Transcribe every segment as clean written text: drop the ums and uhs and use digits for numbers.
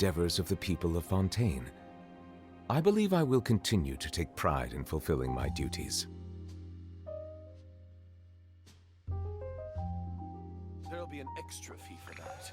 endeavors of the people of Fontaine. I believe I will continue to take pride in fulfilling my duties. There'll be an extra fee for that.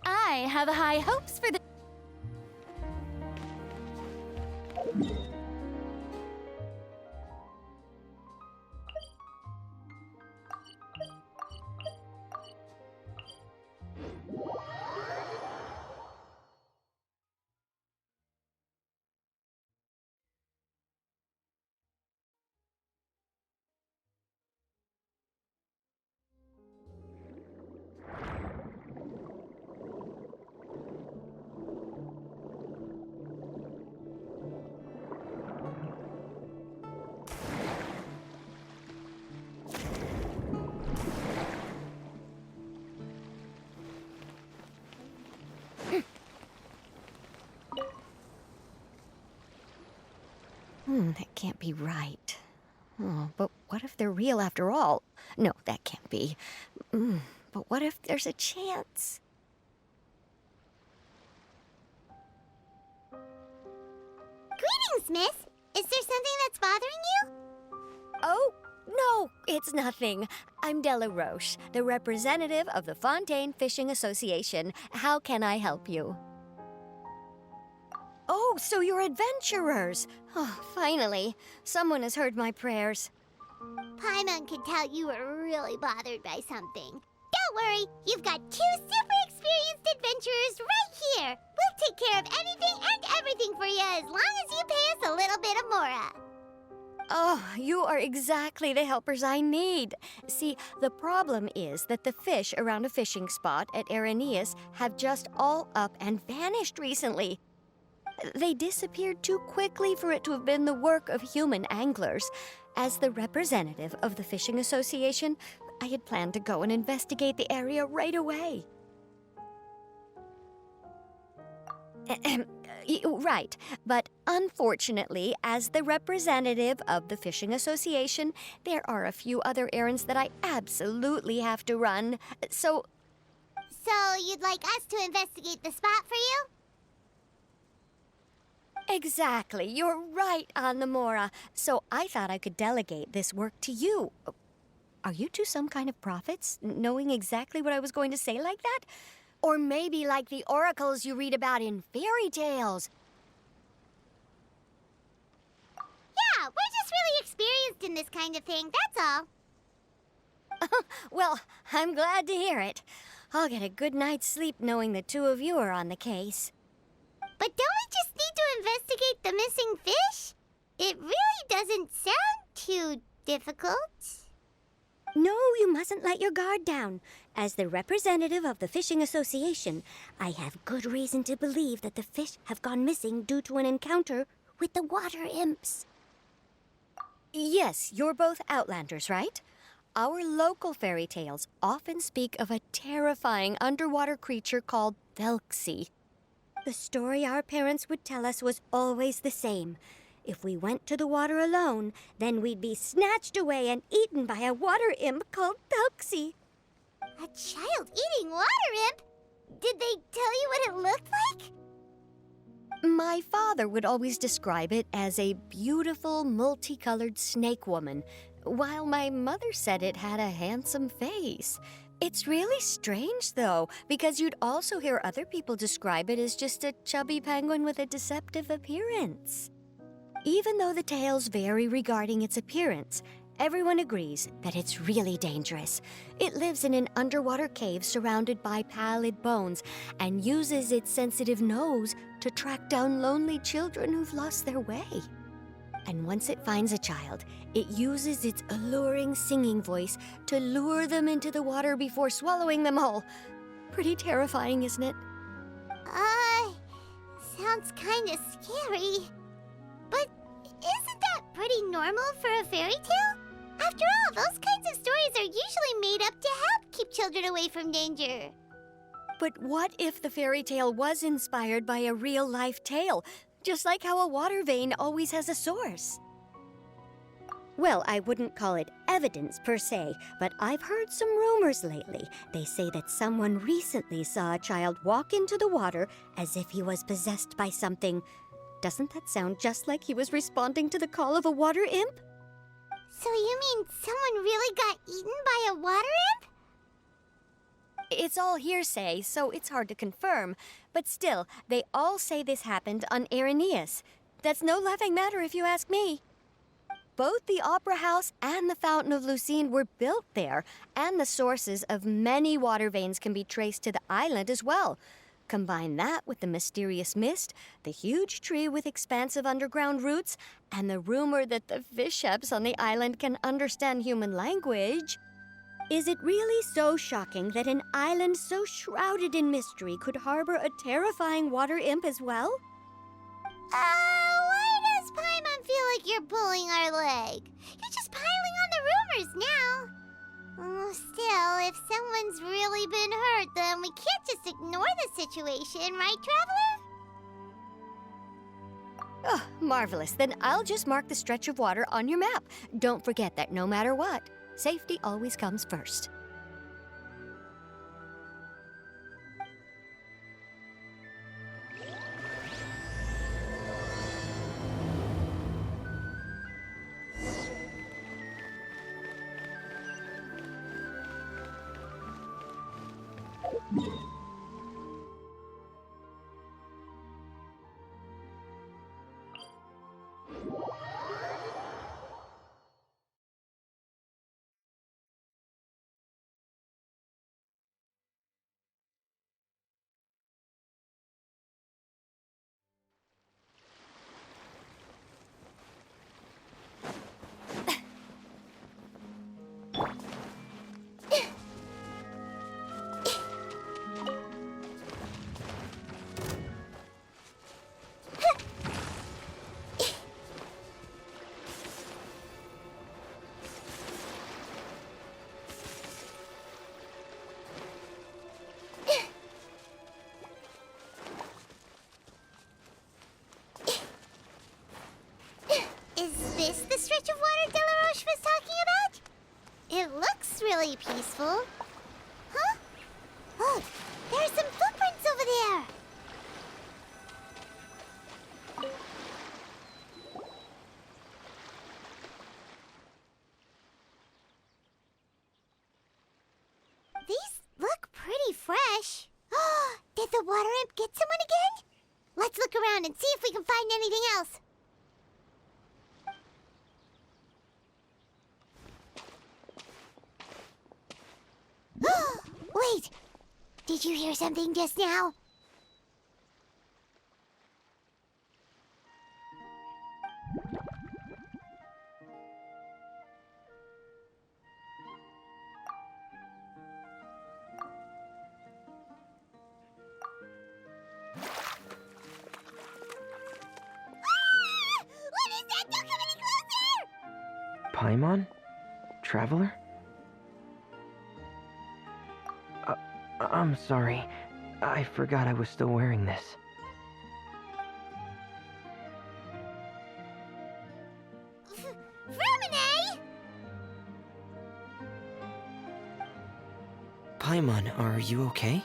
I have high hopes for the... That can't be right. Oh, but what if they're real after all? No, that can't be. But what if there's a chance? Greetings, miss. Is there something that's bothering you? Oh, no, it's nothing. I'm Della Roche, the representative of the Fontaine Fishing Association. How can I help you? Oh, so you're adventurers. Oh, finally. Someone has heard my prayers. Paimon could tell you were really bothered by something. Don't worry, you've got 2 super experienced adventurers right here. We'll take care of anything and everything for you as long as you pay us a little bit of mora. Oh, you are exactly the helpers I need. See, the problem is that the fish around a fishing spot at Araneus have just all up and vanished recently. They disappeared too quickly for it to have been the work of human anglers. As the representative of the Fishing Association, I had planned to go and investigate the area right away. Right, but unfortunately, as the representative of the Fishing Association, there are a few other errands that I absolutely have to run, so... So you'd like us to investigate the spot for you? Exactly. You're right on the mora. So I thought I could delegate this work to you. Are you two some kind of prophets, knowing exactly what I was going to say like that? Or maybe like the oracles you read about in fairy tales? Yeah, we're just really experienced in this kind of thing, that's all. Well, I'm glad to hear it. I'll get a good night's sleep knowing the two of you are on the case. But don't we just need to investigate the missing fish? It really doesn't sound too difficult. No, you mustn't let your guard down. As the representative of the Fishing Association, I have good reason to believe that the fish have gone missing due to an encounter with the water imps. Yes, you're both Outlanders, right? Our local fairy tales often speak of a terrifying underwater creature called THELXİE. The story our parents would tell us was always the same. If we went to the water alone, then we'd be snatched away and eaten by a water imp called THELXİE. A child-eating water imp? Did they tell you what it looked like? My father would always describe it as a beautiful, multicolored snake woman, while my mother said it had a handsome face. It's really strange, though, because you'd also hear other people describe it as just a chubby penguin with a deceptive appearance. Even though the tales vary regarding its appearance, everyone agrees that it's really dangerous. It lives in an underwater cave surrounded by pallid bones and uses its sensitive nose to track down lonely children who've lost their way. And once it finds a child, it uses its alluring singing voice to lure them into the water before swallowing them whole. Pretty terrifying, isn't it? Sounds kinda scary. But isn't that pretty normal for a fairy tale? After all, those kinds of stories are usually made up to help keep children away from danger. But what if the fairy tale was inspired by a real-life tale, just like how a water vein always has a source? Well, I wouldn't call it evidence per se, but I've heard some rumors lately. They say that someone recently saw a child walk into the water as if he was possessed by something. Doesn't that sound just like he was responding to the call of a water imp? So you mean someone really got eaten by a water imp? It's all hearsay, so it's hard to confirm. But still, they all say this happened on Irenaeus. That's no laughing matter if you ask me. Both the Opera House and the Fountain of Lucine were built there, and the sources of many water veins can be traced to the island as well. Combine that with the mysterious mist, the huge tree with expansive underground roots, and the rumor that the fisheps on the island can understand human language. Is it really so shocking that an island so shrouded in mystery could harbor a terrifying water imp as well? Why does Paimon feel like you're pulling our leg? You're just piling on the rumors now. Still, if someone's really been hurt, then we can't just ignore the situation, right, Traveler? Oh, marvelous. Then I'll just mark the stretch of water on your map. Don't forget that no matter what, safety always comes first. Is this the stretch of water Delaroche was talking about? It looks really peaceful. Huh? Look, there's some footprints over there. These look pretty fresh. Did the water imp get someone again? Let's look around and see if we can find anything else. Wait! Did you hear something just now? What is that? Don't come any closer! Paimon? Traveler? I'm sorry. I forgot I was still wearing this. Vermine! Paimon, are you okay?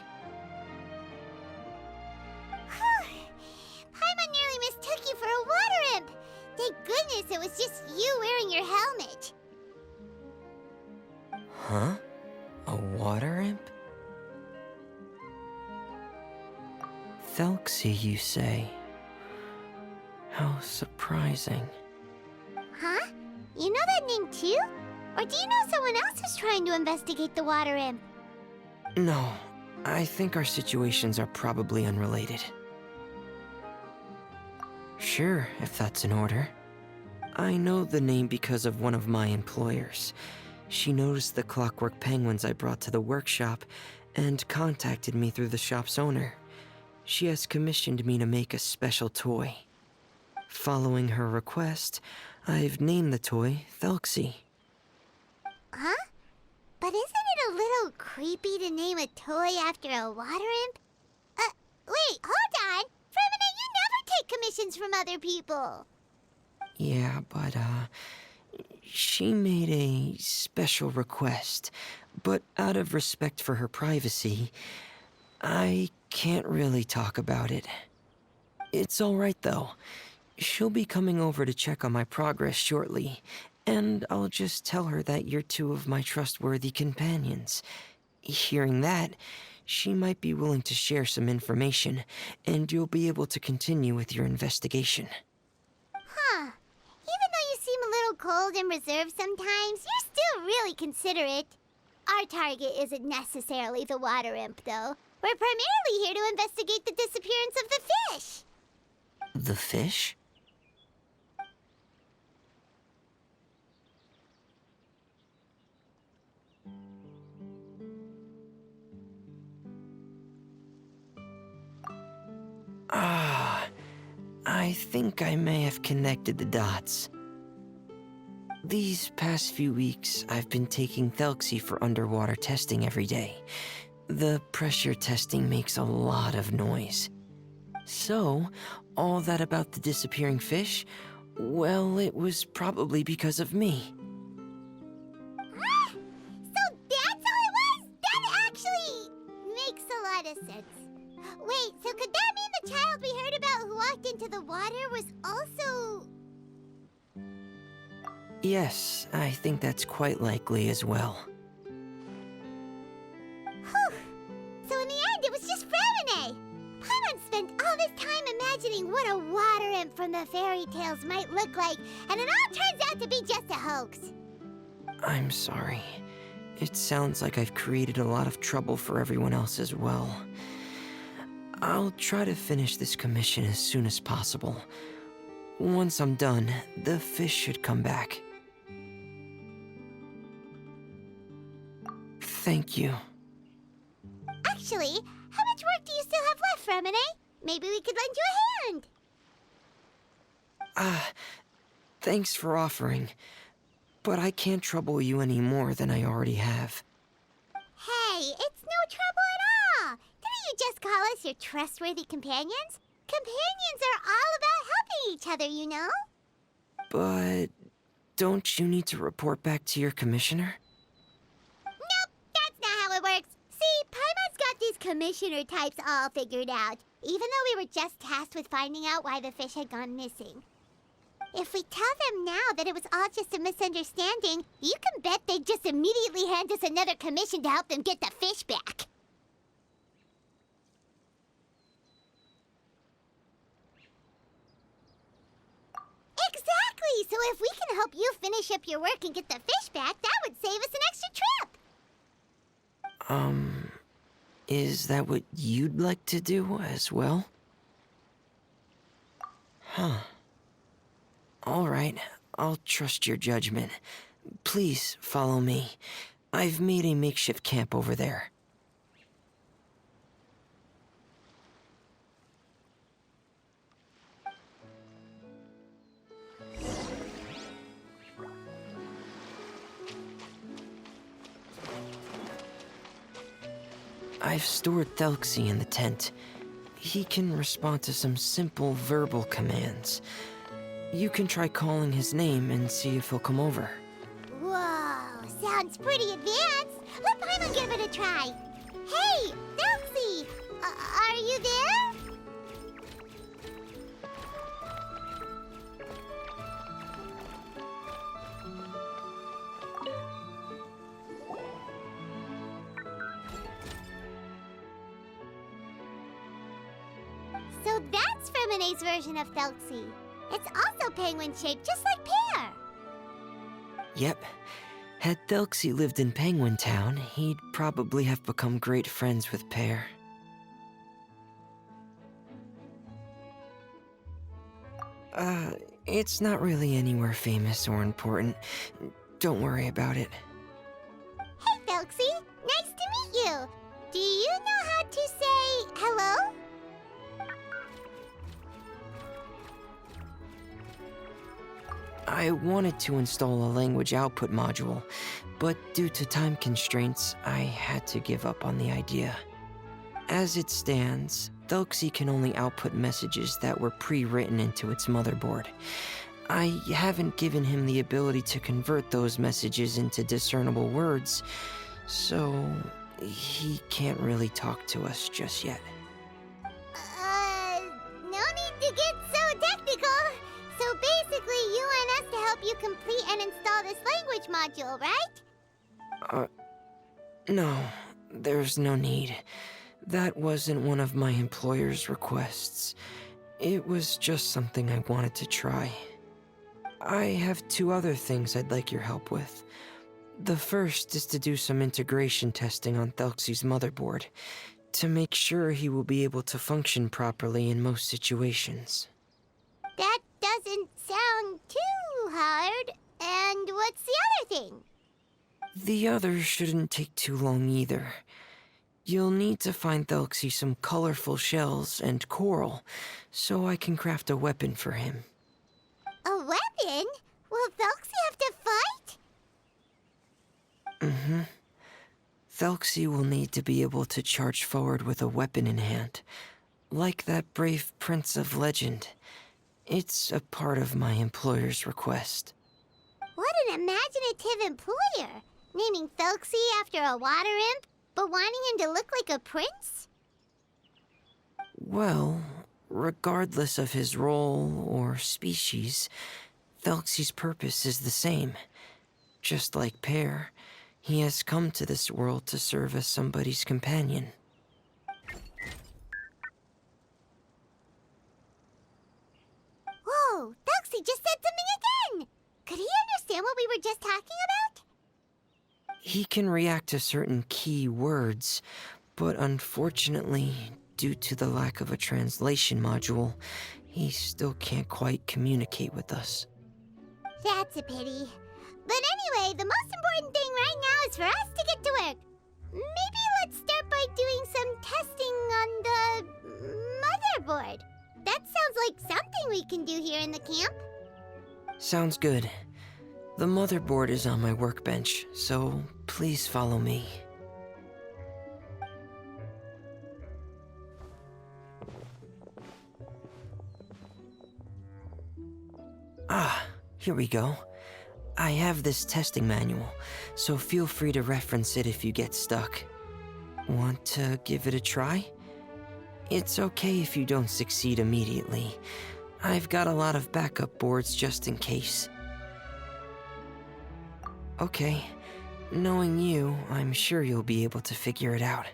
Paimon nearly mistook you for a water imp. Thank goodness it was just you wearing your helmet. Huh? A water imp? THELXİE, you say? How surprising. Huh? You know that name too? Or do you know someone else who's trying to investigate the water imp? No, I think our situations are probably unrelated. Sure, if that's in order. I know the name because of one of my employers. She noticed the clockwork penguins I brought to the workshop and contacted me through the shop's owner. She has commissioned me to make a special toy. Following her request, I've named the toy THELXİE. Huh? But isn't it a little creepy to name a toy after a water imp? Wait, hold on! Fremine, you never take commissions from other people! Yeah, but, she made a special request, but out of respect for her privacy, I can't really talk about it. It's alright though. She'll be coming over to check on my progress shortly, and I'll just tell her that you're two of my trustworthy companions. Hearing that, she might be willing to share some information, and you'll be able to continue with your investigation. Huh. Even though you seem a little cold and reserved sometimes, you're still really considerate. Our target isn't necessarily the water imp, though. We're primarily here to investigate the disappearance of the fish. The fish? I think I may have connected the dots. These past few weeks, I've been taking THELXİE for underwater testing every day. The pressure testing makes a lot of noise. So, all that about the disappearing fish, well, it was probably because of me. So that's all it was? That actually makes a lot of sense. Wait, so could that mean the child we heard about who walked into the water was also... Yes, I think that's quite likely as well. Whew. So in the end, it was just Fremine. Paimon spent all this time imagining what a water imp from the fairy tales might look like, and it all turns out to be just a hoax. I'm sorry. It sounds like I've created a lot of trouble for everyone else as well. I'll try to finish this commission as soon as possible. Once I'm done, the fish should come back. Thank you. Actually, how much work do you still have left, Fremine? Maybe we could lend you a hand. Thanks for offering. But I can't trouble you any more than I already have. Hey, it's no trouble at all. Didn't you just call us your trustworthy companions? Companions are all about helping each other, you know? But don't you need to report back to your commissioner? Nope, that's not how it works. See, Paimon's got these commissioner types all figured out, even though we were just tasked with finding out why the fish had gone missing. If we tell them now that it was all just a misunderstanding, you can bet they'd just immediately hand us another commission to help them get the fish back. Exactly! So if we can help you finish up your work and get the fish back, that would save us an extra trip! Is that what you'd like to do as well? Huh. All right, I'll trust your judgment. Please follow me. I've made a makeshift camp over there. I've stored THELXİE in the tent. He can respond to some simple verbal commands. You can try calling his name and see if he'll come over. Whoa, sounds pretty advanced. Let Paimon give it a try. Hey, THELXİE, are you there? So that's Fremine's version of THELXİE. It's also penguin-shaped, just like Pear. Yep. Had THELXİE lived in Penguin Town, he'd probably have become great friends with Pear. It's not really anywhere famous or important. Don't worry about it. Hey, THELXİE. Nice to meet you. Do you know how to say hello? I wanted to install a language output module, but due to time constraints, I had to give up on the idea. As it stands, THELXİE can only output messages that were pre-written into its motherboard. I haven't given him the ability to convert those messages into discernible words, so he can't really talk to us just yet. No need to get so technical. So basically, you want us to help you complete and install this language module, right? No, there's no need. That wasn't one of my employer's requests. It was just something I wanted to try. I have 2 other things I'd like your help with. The first is to do some integration testing on THELXİE's motherboard, to make sure he will be able to function properly in most situations. That doesn't sound too hard. And what's the other thing? The other shouldn't take too long either. You'll need to find THELXİE some colorful shells and coral, so I can craft a weapon for him. A weapon? Will THELXÍE have to fight? Mm-hmm. THELXÍE will need to be able to charge forward with a weapon in hand, like that brave prince of legend. It's a part of my employer's request. What an imaginative employer! Naming THELXÍE after a water imp, but wanting him to look like a prince? Well, regardless of his role or species, THELXÍE's purpose is the same. Just like Pear, he has come to this world to serve as somebody's companion. Whoa, THELXÍE just said something again! Could he understand what we were just talking about? He can react to certain key words, but unfortunately, due to the lack of a translation module, he still can't quite communicate with us. That's a pity. But anyway, the most important thing right now is for us to get to work. Maybe let's start by doing some testing on the motherboard. That sounds like something we can do here in the camp. Sounds good. The motherboard is on my workbench, so please follow me. Ah, here we go. I have this testing manual, so feel free to reference it if you get stuck. Want to give it a try? It's okay if you don't succeed immediately. I've got a lot of backup boards just in case. Okay, knowing you, I'm sure you'll be able to figure it out.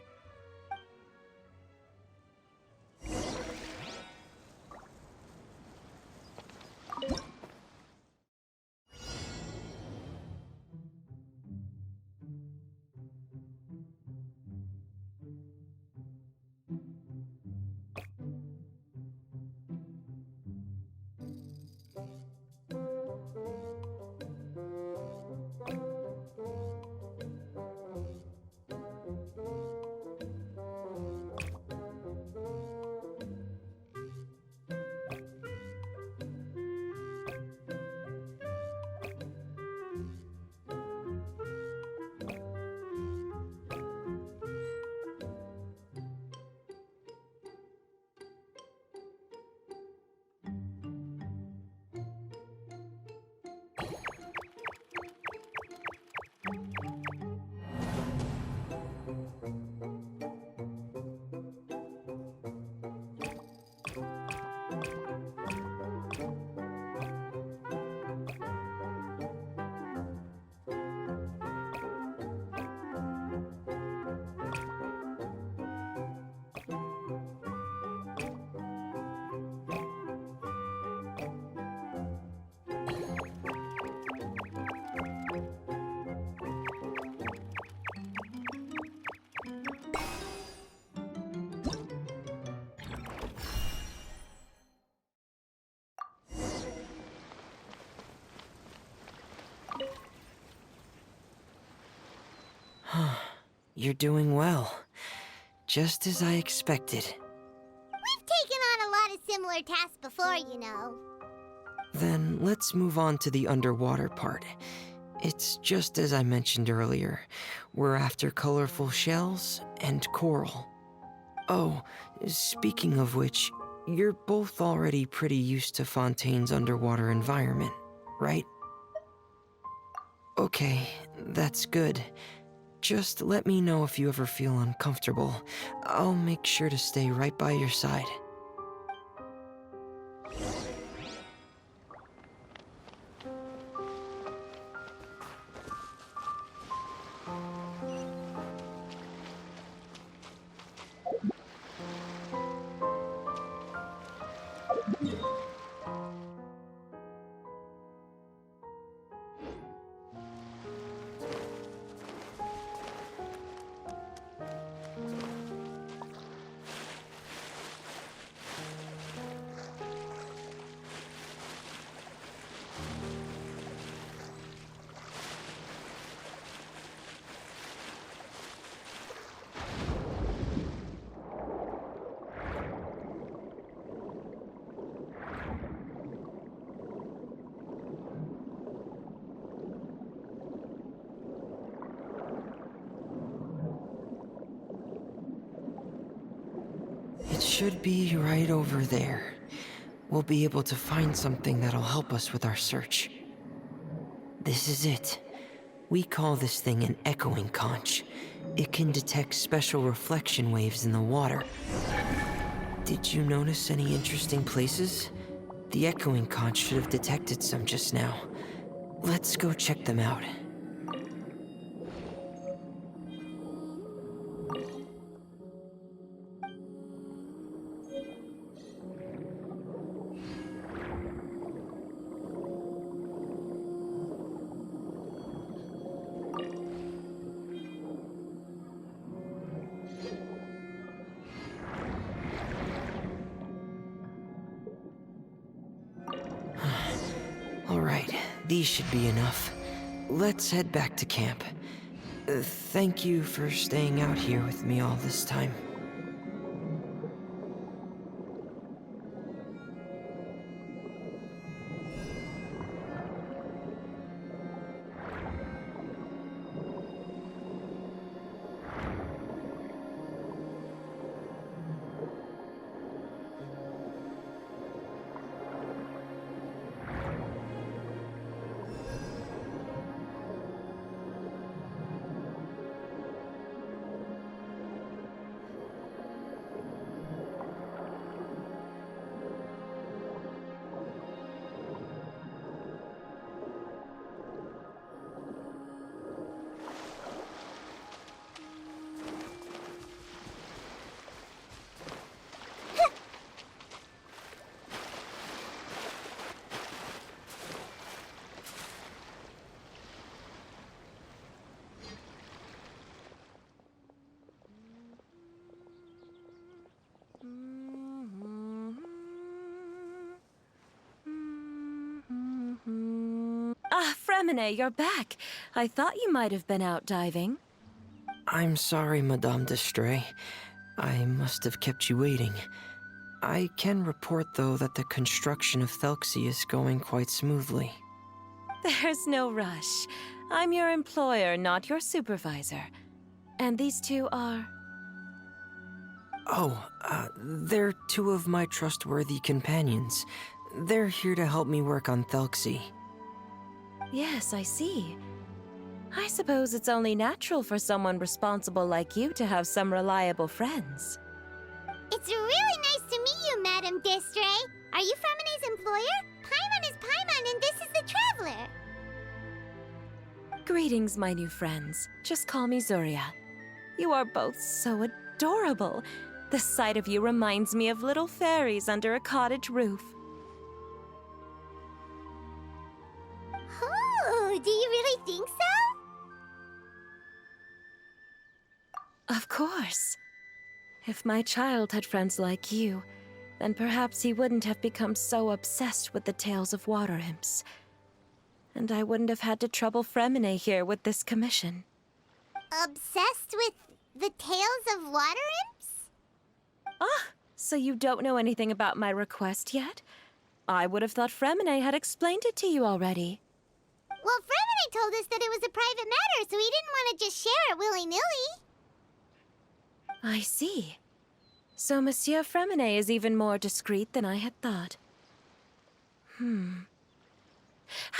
you're doing well. Just as I expected. We've taken on a lot of similar tasks before, you know. Then let's move on to the underwater part. It's just as I mentioned earlier. We're after colorful shells and coral. Oh, speaking of which, you're both already pretty used to Fontaine's underwater environment, right? Okay, that's good. Just let me know if you ever feel uncomfortable. I'll make sure to stay right by your side. It should be right over there. We'll be able to find something that'll help us with our search. This is it. We call this thing an echoing conch. It can detect special reflection waves in the water. Did you notice any interesting places? The echoing conch should have detected some just now. Let's go check them out. Alright, these should be enough. Let's head back to camp. Thank you for staying out here with me all this time. Ah, Fremine, you're back. I thought you might have been out diving. I'm sorry, Madame d'Estrée. I must have kept you waiting. I can report, though, that the construction of THELXİE is going quite smoothly. There's no rush. I'm your employer, not your supervisor. And these two are... Oh, they're two of my trustworthy companions. They're here to help me work on THELXÍE. Yes, I see. I suppose it's only natural for someone responsible like you to have some reliable friends. It's really nice to meet you, Madame d'Estrée. Are you Fremine's employer? Paimon is Paimon, and this is the Traveler. Greetings, my new friends. Just call me Zuria. You are both so adorable. The sight of you reminds me of little fairies under a cottage roof. Oh, do you really think so? Of course. If my child had friends like you, then perhaps he wouldn't have become so obsessed with the tales of water imps. And I wouldn't have had to trouble Fremine here with this commission. Obsessed with the tales of water imps? Ah, so you don't know anything about my request yet? I would have thought Fremine had explained it to you already. Well, Fremine told us that it was a private matter, so he didn't want to just share it willy-nilly. I see. So Monsieur Fremine is even more discreet than I had thought.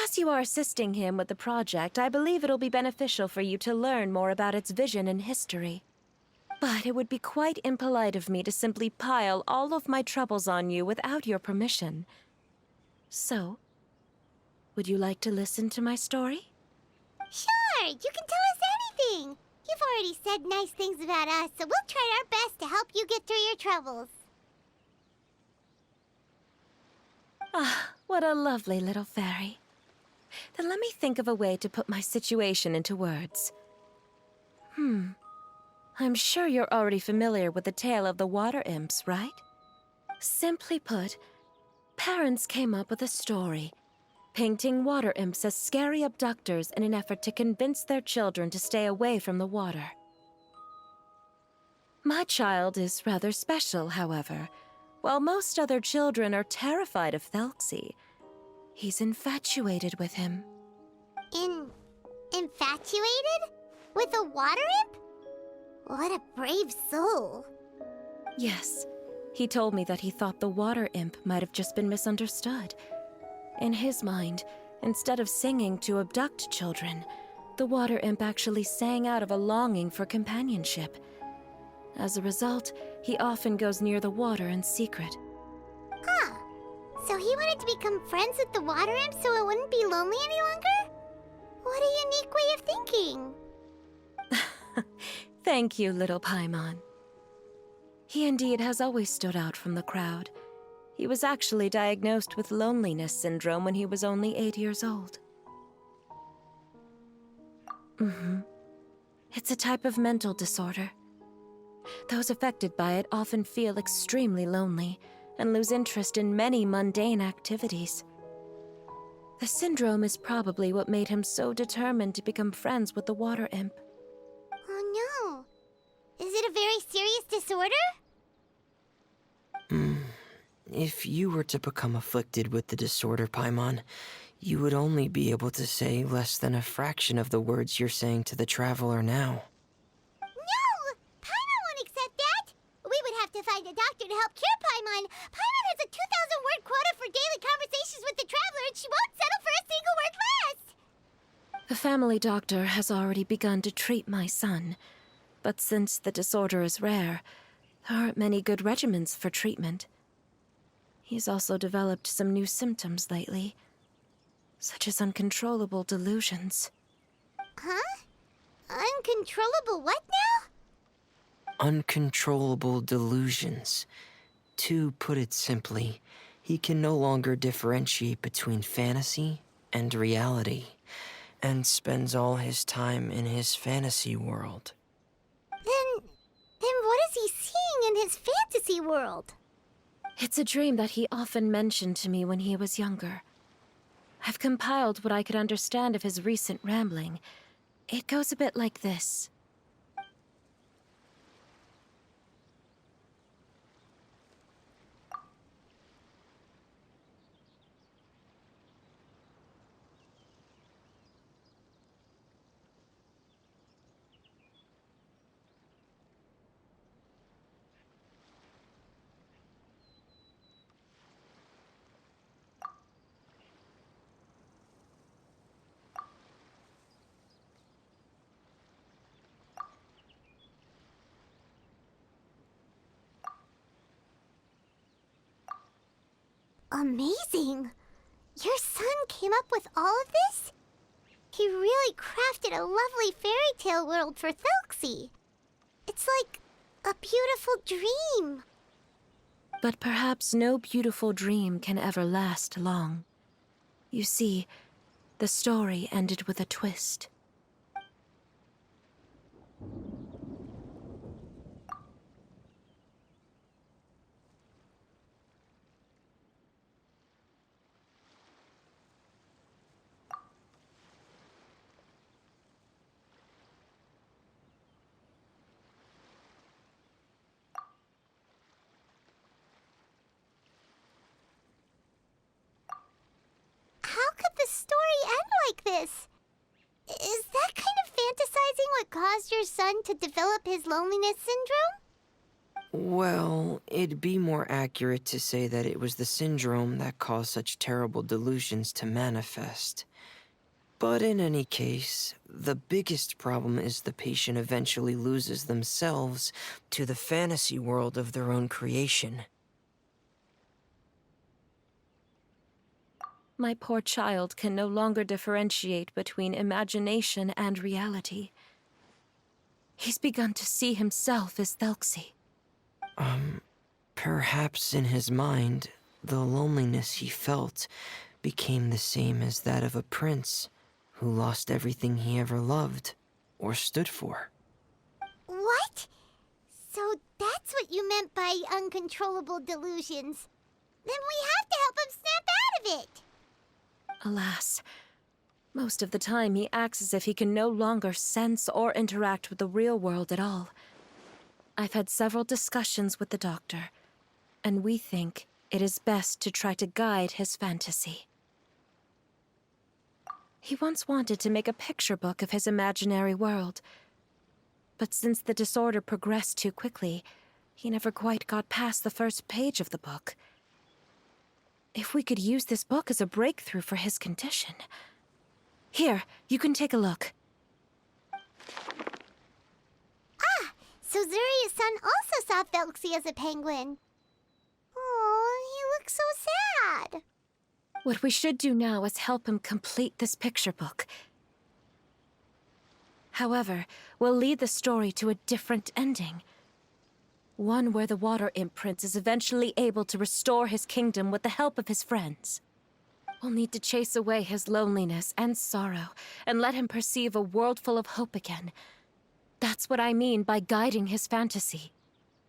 As you are assisting him with the project, I believe it'll be beneficial for you to learn more about its vision and history. But it would be quite impolite of me to simply pile all of my troubles on you without your permission. So, would you like to listen to my story? Sure, you can tell us anything. You've already said nice things about us, so we'll try our best to help you get through your troubles. Ah, what a lovely little fairy. Then let me think of a way to put my situation into words. I'm sure you're already familiar with the tale of the water imps, right? Simply put, parents came up with a story, painting water imps as scary abductors in an effort to convince their children to stay away from the water. My child is rather special, however. While most other children are terrified of THELXİE, he's infatuated with him. Infatuated? With a water imp? What a brave soul. Yes, he told me that he thought the water imp might have just been misunderstood. In his mind, instead of singing to abduct children, the water imp actually sang out of a longing for companionship. As a result, he often goes near the water in secret. Ah, so he wanted to become friends with the water imp so it wouldn't be lonely any longer? What a unique way of thinking. Thank you, little Paimon. He indeed has always stood out from the crowd. He was actually diagnosed with loneliness syndrome when he was only 8 years old. It's a type of mental disorder. Those affected by it often feel extremely lonely and lose interest in many mundane activities. The syndrome is probably what made him so determined to become friends with the water imp. Oh no. Is it a very serious disorder? If you were to become afflicted with the disorder, Paimon, you would only be able to say less than a fraction of the words you're saying to the traveler now. No! Paimon won't accept that! We would have to find a doctor to help cure Paimon. Paimon has a 2,000-word quota for daily conversations with the traveler, and she won't settle for a single word less! The family doctor has already begun to treat my son, but since the disorder is rare, there aren't many good regimens for treatment. He's also developed some new symptoms lately, such as uncontrollable delusions. Huh? Uncontrollable what now? Uncontrollable delusions. To put it simply, he can no longer differentiate between fantasy and reality, and spends all his time in his fantasy world. Then what is he seeing in his fantasy world? It's a dream that he often mentioned to me when he was younger. I've compiled what I could understand of his recent rambling. It goes a bit like this. Amazing! Your son came up with all of this? He really crafted a lovely fairy tale world for THELXİE. It's like a beautiful dream. But perhaps no beautiful dream can ever last long. You see, the story ended with a twist. caused your son to develop his loneliness syndrome? Well, it'd be more accurate to say that it was the syndrome that caused such terrible delusions to manifest. But in any case, the biggest problem is the patient eventually loses themselves to the fantasy world of their own creation. My poor child can no longer differentiate between imagination and reality. He's begun to see himself as THELXİE. Perhaps in his mind, the loneliness he felt became the same as that of a prince who lost everything he ever loved or stood for. What? So that's what you meant by uncontrollable delusions. Then we have to help him snap out of it. Alas, most of the time he acts as if he can no longer sense or interact with the real world at all. I've had several discussions with the doctor, and we think it is best to try to guide his fantasy. He once wanted to make a picture book of his imaginary world, but since the disorder progressed too quickly, he never quite got past the first page of the book. If we could use this book as a breakthrough for his condition... Here, you can take a look. So Zuria's son also saw THELXİE as a penguin. Oh, he looks so sad. What we should do now is help him complete this picture book. However, we'll lead the story to a different ending. One where the Water Imp Prince is eventually able to restore his kingdom with the help of his friends. We'll need to chase away his loneliness and sorrow, and let him perceive a world full of hope again. That's what I mean by guiding his fantasy.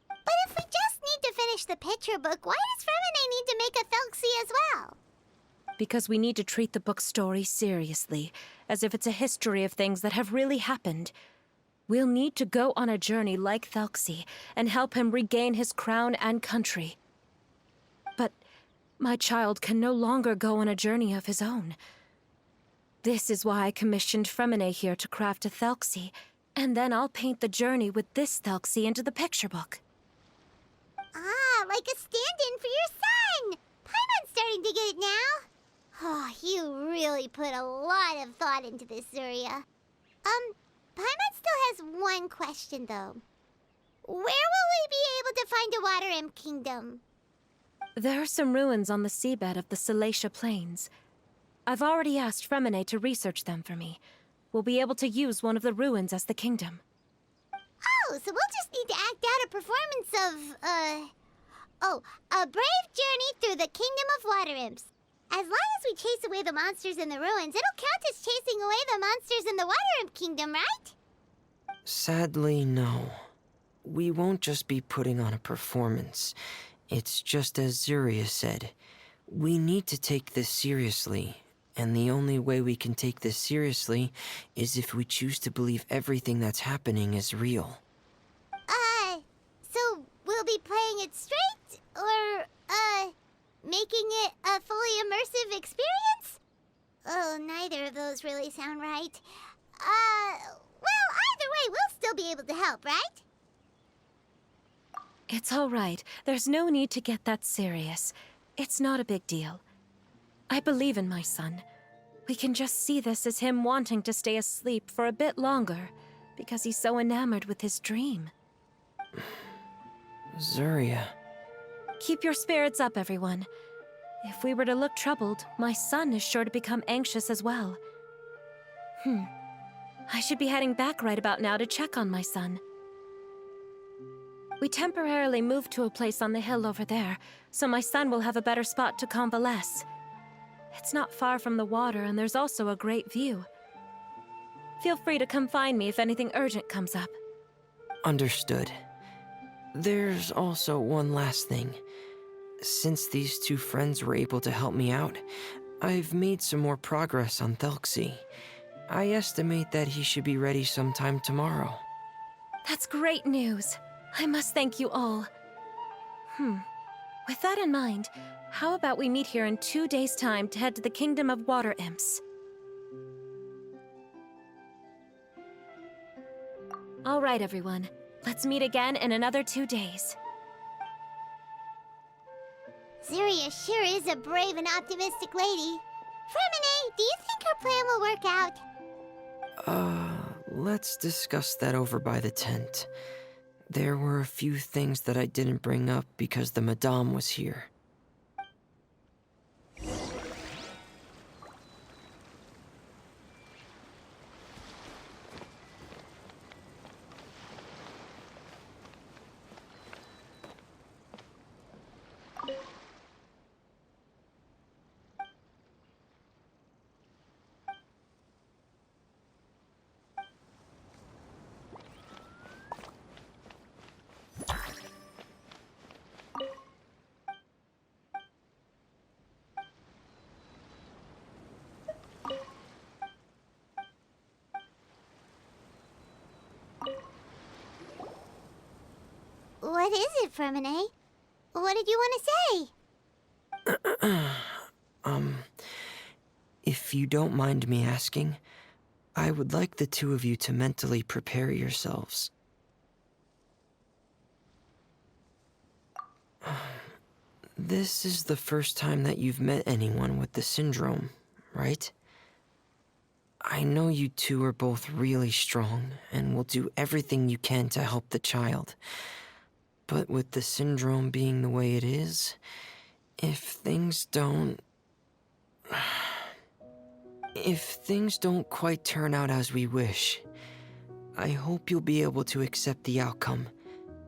But if we just need to finish the picture book, why does Fremine need to make a THELXİE as well? Because we need to treat the book's story seriously, as if it's a history of things that have really happened. We'll need to go on a journey like THELXİE and help him regain his crown and country. But my child can no longer go on a journey of his own. This is why I commissioned Fremine here to craft a THELXİE, and then I'll paint the journey with this THELXÍE into the picture book. Ah, like a stand-in for your son! Paimon's starting to get it now. Oh, you really put a lot of thought into this, Zuria. Paimon still has one question, though. Where will we be able to find a Water Imp Kingdom? There are some ruins on the seabed of the Salacia Plains. I've already asked Fremine to research them for me. We'll be able to use one of the ruins as the kingdom. Oh, so we'll just need to act out a performance of, a brave journey through the Kingdom of Water Imps. As long as we chase away the monsters in the ruins, it'll count as chasing away the monsters in the Water Imp Kingdom, right? Sadly, no. We won't just be putting on a performance. It's just as Zuria said. We need to take this seriously. And the only way we can take this seriously is if we choose to believe everything that's happening is real. So we'll be playing it straight? Or, making it a fully immersive experience? Oh, neither of those really sound right. Well, either way, we'll still be able to help, right? It's all right. There's no need to get that serious. It's not a big deal. I believe in my son. We can just see this as him wanting to stay asleep for a bit longer, because he's so enamored with his dream. Zuria. Keep your spirits up, everyone. If we were to look troubled, my son is sure to become anxious as well. I should be heading back right about now to check on my son. We temporarily moved to a place on the hill over there, so my son will have a better spot to convalesce. It's not far from the water, and there's also a great view. Feel free to come find me if anything urgent comes up. Understood. There's also one last thing. Since these two friends were able to help me out, I've made some more progress on THELXÍE. I estimate that he should be ready sometime tomorrow. That's great news. I must thank you all. With that in mind, how about we meet here in 2 days' time to head to the Kingdom of Water Imps? All right, everyone. Let's meet again in another 2 days. Zeria sure is a brave and optimistic lady. Fremine, do you think her plan will work out? Let's discuss that over by the tent. There were a few things that I didn't bring up because the Madame was here. What is it, Fremine? What did you want to say? If you don't mind me asking, I would like the two of you to mentally prepare yourselves. This is the first time that you've met anyone with the syndrome, right? I know you two are both really strong and will do everything you can to help the child. But with the syndrome being the way it is, if things don't quite turn out as we wish, I hope you'll be able to accept the outcome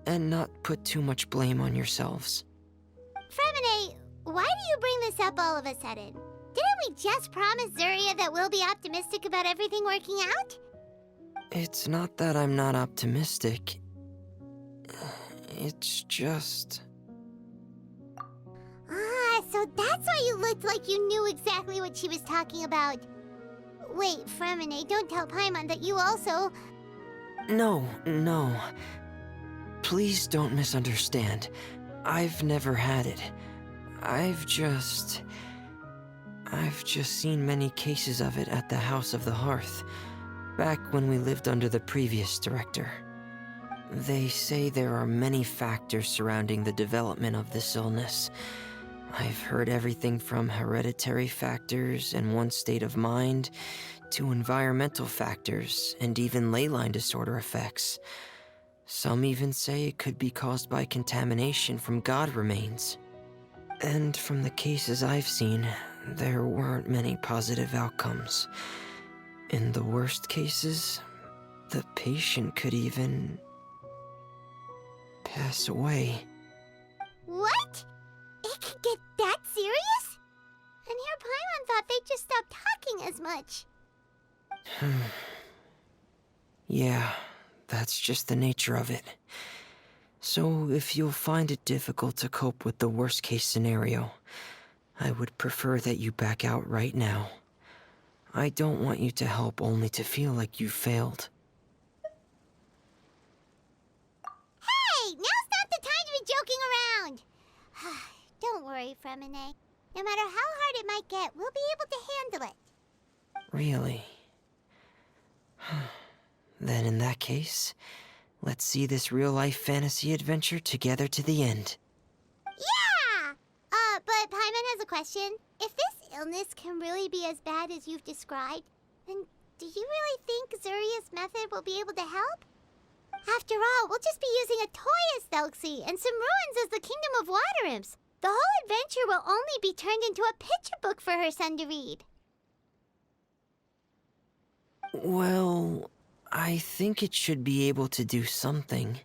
and not put too much blame on yourselves. Fremine, why do you bring this up all of a sudden? Didn't we just promise Zeria that we'll be optimistic about everything working out? It's not that I'm not optimistic. It's just... Ah, so that's why you looked like you knew exactly what she was talking about. Wait, Fremine, don't tell Paimon that you also... No. Please don't misunderstand. I've never had it. I've just seen many cases of it at the House of the Hearth, back when we lived under the previous director. They say there are many factors surrounding the development of this illness. I've heard everything from hereditary factors and one's state of mind, to environmental factors and even ley line disorder effects. Some even say it could be caused by contamination from god remains. And from the cases I've seen, there weren't many positive outcomes. In the worst cases, the patient could even pass away. What? It could get that serious? And here Paimon thought they'd just stop talking as much. Yeah, that's just the nature of it. So if you'll find it difficult to cope with the worst case scenario, I would prefer that you back out right now. I don't want you to help only to feel like you failed. Hey, now's not the time to be joking around. Don't worry, Fremine. No matter how hard it might get, we'll be able to handle it. Really? Then in that case, let's see this real-life fantasy adventure together to the end. Yeah! But Paimon has a question. If this illness can really be as bad as you've described, then do you really think Zuria's method will be able to help? After all, we'll just be using a toy as THELXİE and some ruins as the Kingdom of Water Imps. The whole adventure will only be turned into a picture book for her son to read. Well, I think it should be able to do something.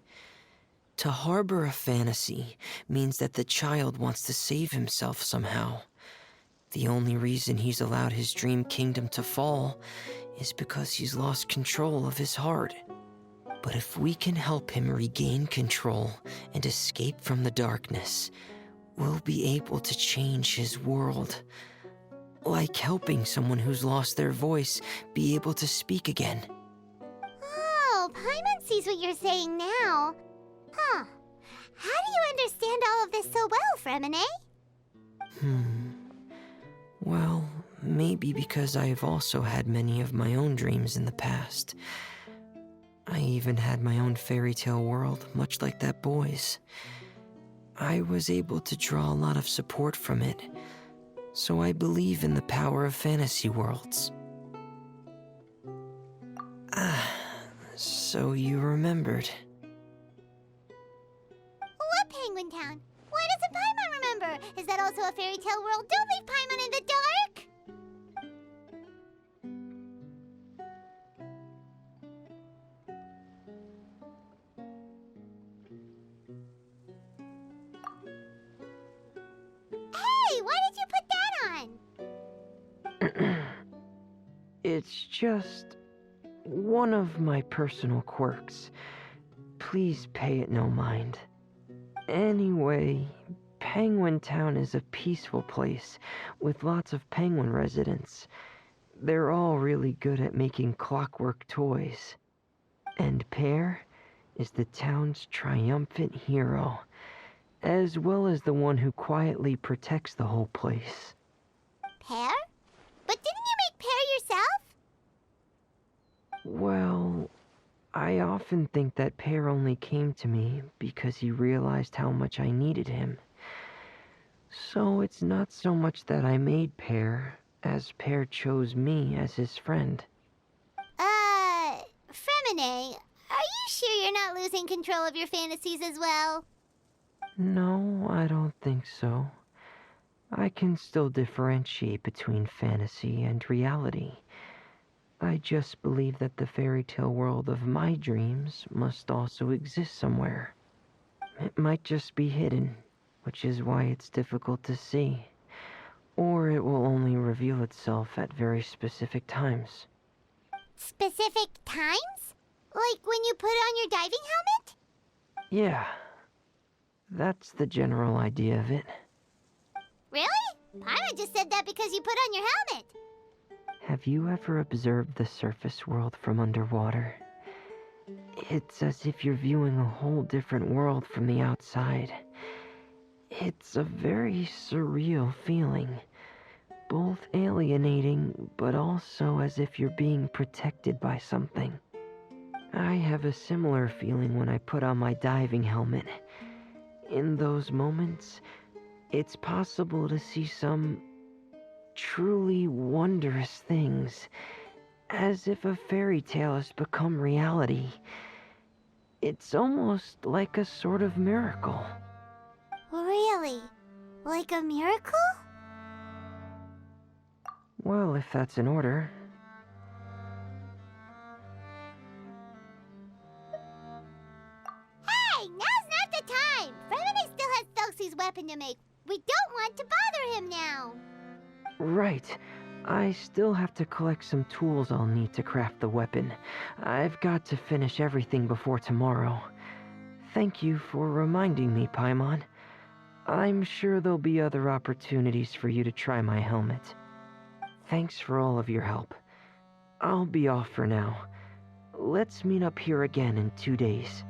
To harbor a fantasy means that the child wants to save himself somehow. The only reason he's allowed his dream kingdom to fall is because he's lost control of his heart. But if we can help him regain control and escape from the darkness, we'll be able to change his world. Like helping someone who's lost their voice be able to speak again. Oh, Paimon sees what you're saying now. Huh. How do you understand all of this so well, Fremine? Well, maybe because I have also had many of my own dreams in the past. I even had my own fairy tale world, much like that boy's. I was able to draw a lot of support from it, so I believe in the power of fantasy worlds. So you remembered. What Penguin Town? Why doesn't Paimon remember? Is that also a fairy tale world? Don't leave Paimon in the dark! Hey, why did you put that on? It's just one of my personal quirks. Please pay it no mind. Anyway, Penguin Town is a peaceful place with lots of penguin residents. They're all really good at making clockwork toys. And Pear is the town's triumphant hero, as well as the one who quietly protects the whole place. Pear? But didn't you make Pear yourself? Well, I often think that Pear only came to me because he realized how much I needed him. So it's not so much that I made Pear, as Pear chose me as his friend. Fremine, are you sure you're not losing control of your fantasies as well? No, I don't think so. I can still differentiate between fantasy and reality. I just believe that the fairy tale world of my dreams must also exist somewhere. It might just be hidden, which is why it's difficult to see. Or it will only reveal itself at very specific times. Specific times? Like when you put on your diving helmet? Yeah, that's the general idea of it. Really? Paimon just said that because you put on your helmet. Have you ever observed the surface world from underwater? It's as if you're viewing a whole different world from the outside. It's a very surreal feeling, both alienating, but also as if you're being protected by something. I have a similar feeling when I put on my diving helmet. In those moments, it's possible to see some truly wondrous things, as if a fairy tale has become reality. It's almost like a sort of miracle. Really? Like a miracle? Well, if that's in order. Hey, now's not the time! Fremine still has THELXIE's weapon to make. We don't want to bother him now. Right. I still have to collect some tools I'll need to craft the weapon. I've got to finish everything before tomorrow. Thank you for reminding me, Paimon. I'm sure there'll be other opportunities for you to try my helmet. Thanks for all of your help. I'll be off for now. Let's meet up here again in 2 days.